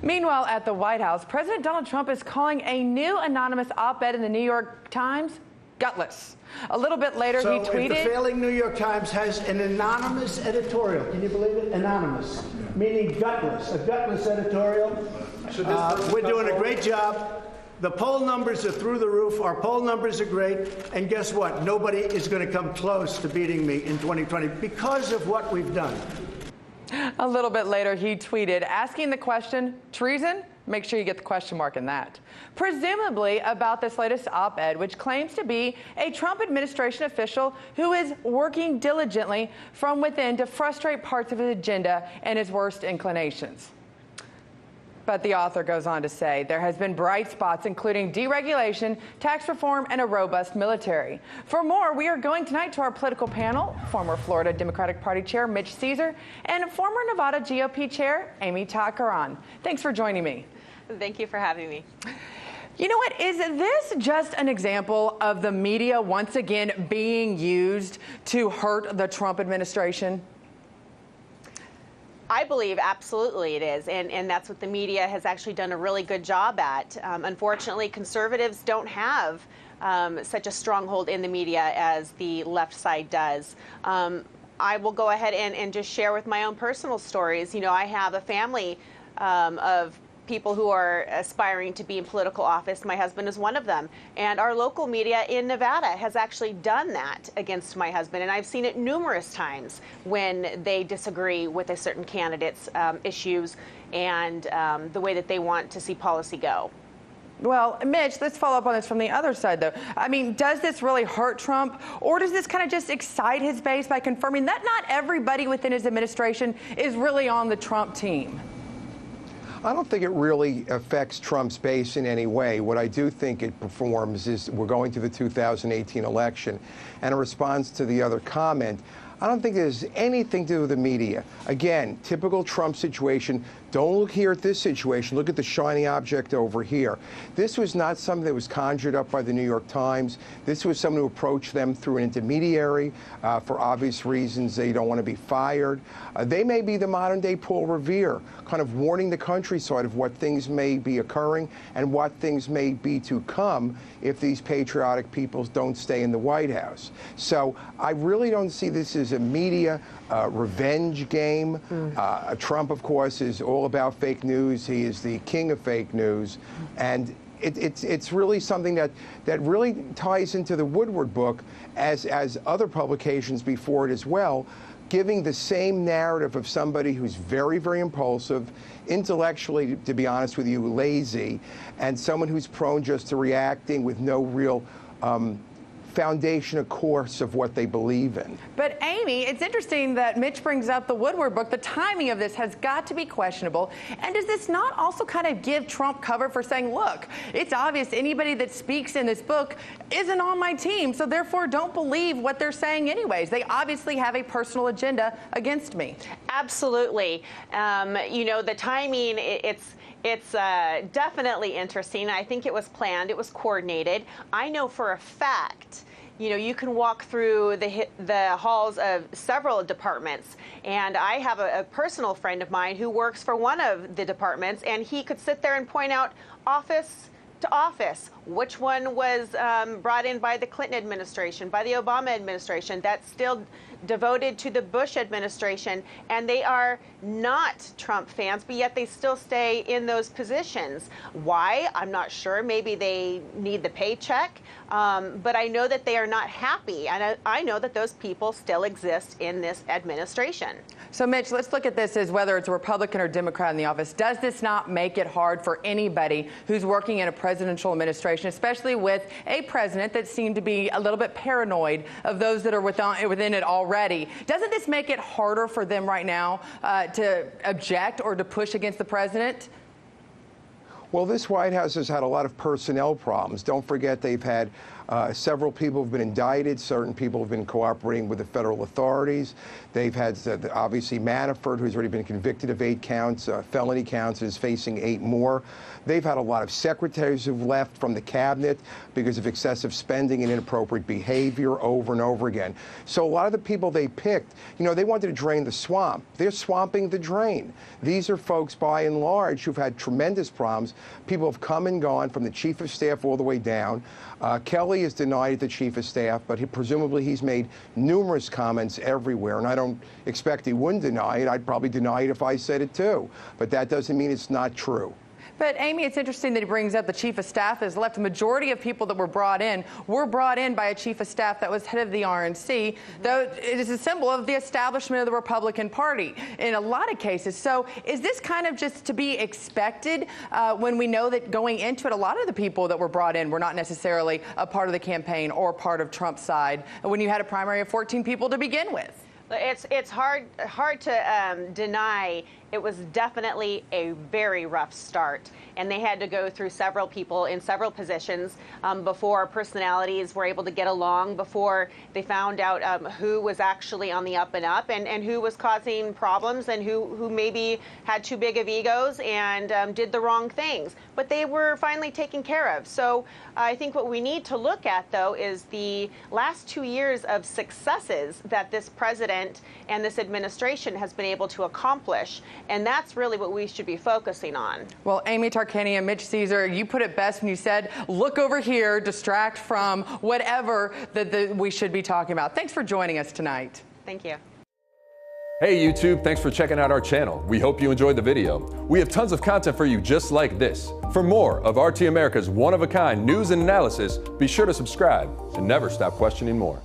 Meanwhile, at the White House, President Donald Trump is calling a new anonymous op-ed in the New York Times gutless. A little bit later, he tweeted... If the failing New York Times has an anonymous editorial, can you believe it? Anonymous, meaning gutless, a gutless editorial. We're doing a great job. The poll numbers are through the roof. Our poll numbers are great. And guess what? Nobody is going to come close to beating me in 2020 because of what we've done. A little bit later, he tweeted, asking the question, treason? Make sure you get the question mark in that. Presumably about this latest op-ed, which claims to be a Trump administration official who is working diligently from within to frustrate parts of his agenda and his worst inclinations. But the author goes on to say there has been bright spots, including deregulation, tax reform, and a robust military. For more, we are going tonight to our political panel, former Florida Democratic Party Chair Mitch Ceasar and former Nevada GOP Chair Amy Tarkanian. Thanks for joining me. Thank you for having me. You know what? Is this just an example of the media once again being used to hurt the Trump administration? I believe absolutely it is, and that's what the media has actually done a really good job at. Unfortunately, conservatives don't have such a stronghold in the media as the left side does. I will go ahead and just share with my own personal stories. You know, I have a family of people who are aspiring to be in political office. My husband is one of them. And our local media in Nevada has actually done that against my husband. And I've seen it numerous times when they disagree with a certain candidate's issues and the way that they want to see policy go. Well, Mitch, let's follow up on this from the other side, though. I mean, does this really hurt Trump, or does this kind of just excite his base by confirming that not everybody within his administration is really on the Trump team? I don't think it really affects Trump's base in any way. What I do think it performs is we're going to the 2018 election, and in response to the other comment, I don't think there's anything to do with the media. Again, typical Trump situation. Don't look here at this situation. Look at the shiny object over here. This was not something that was conjured up by the New York Times. This was someone who approached them through an intermediary for obvious reasons. They don't want to be fired. They may be the modern-day Paul Revere, kind of warning the countryside of what things may be occurring and what things may be to come if these patriotic peoples don't stay in the White House. So I really don't see this as a media revenge game. Trump, of course, is all about fake news. He is the king of fake news. And it's really something that really ties into the Woodward book as other publications before it as well, giving the same narrative of somebody who's very, very impulsive, intellectually, to be honest with you, lazy, and someone who's prone just to reacting with no real foundation, of course, of what they believe in. But Amy, it's interesting that Mitch brings up the Woodward book. The timing of this has got to be questionable. And does this not also kind of give Trump cover for saying, look, it's obvious anybody that speaks in this book isn't on my team, so therefore don't believe what they're saying anyways. They obviously have a personal agenda against me. Absolutely. You know, the timing, it's definitely interesting. I think it was planned. It was coordinated. I know for a fact, you know, you can walk through the halls of several departments, and I have a personal friend of mine who works for one of the departments, and he could sit there and point out office to office which one was brought in by the Clinton administration, by the Obama administration, that's still devoted to the Bush administration, and they are not Trump fans, but yet they still stay in those positions. Why? I'm not sure. Maybe they need the paycheck, but I know that they are not happy, and I know that those people still exist in this administration. So, Mitch, let's look at this as whether it's a Republican or Democrat in the office. Does this not make it hard for anybody who's working in a presidential administration, especially with a president that seemed to be a little bit paranoid of those that are within it already? Doesn't this make it harder for them right now to object or to push against the president? Well, this White House has had a lot of personnel problems. Don't forget they've had several people have been indicted. Certain people have been cooperating with the federal authorities. They've had, obviously, Manafort, who's already been convicted of 8 counts, felony counts, and is facing 8 more. They've had a lot of secretaries who've left from the cabinet because of excessive spending and inappropriate behavior over and over again. So a lot of the people they picked, you know, they wanted to drain the swamp. They're swamping the drain. These are folks, by and large, who've had tremendous problems. People have come and gone from the chief of staff all the way down. Kelly is denied the chief of staff, but presumably he's made numerous comments everywhere, and I don't expect he wouldn't deny it. I'd probably deny it if I said it too, but that doesn't mean it's not true. But, Amy, it's interesting that he brings up the chief of staff has left. The majority of people that were brought in by a chief of staff that was head of the RNC, though it is a symbol of the establishment of the Republican Party in a lot of cases. So is this kind of just to be expected when we know that going into it, a lot of the people that were brought in were not necessarily a part of the campaign or part of Trump's side when you had a primary of 14 people to begin with? It's hard to deny. It was definitely a very rough start, and they had to go through several people in several positions before personalities were able to get along, before they found out who was actually on the up and up, and who was causing problems, and who maybe had too big of egos and did the wrong things. But they were finally taken care of. So I think what we need to look at, though, is the last 2 years of successes that this president and this administration has been able to accomplish. And that's really what we should be focusing on. Well, Amy Tarkanian, Mitch Ceasar, you put it best when you said, look over here, distract from whatever that we should be talking about. Thanks for joining us tonight. Thank you. Hey YouTube, thanks for checking out our channel. We hope you enjoyed the video. We have tons of content for you just like this. For more of RT America's one-of-a-kind news and analysis, be sure to subscribe and never stop questioning more.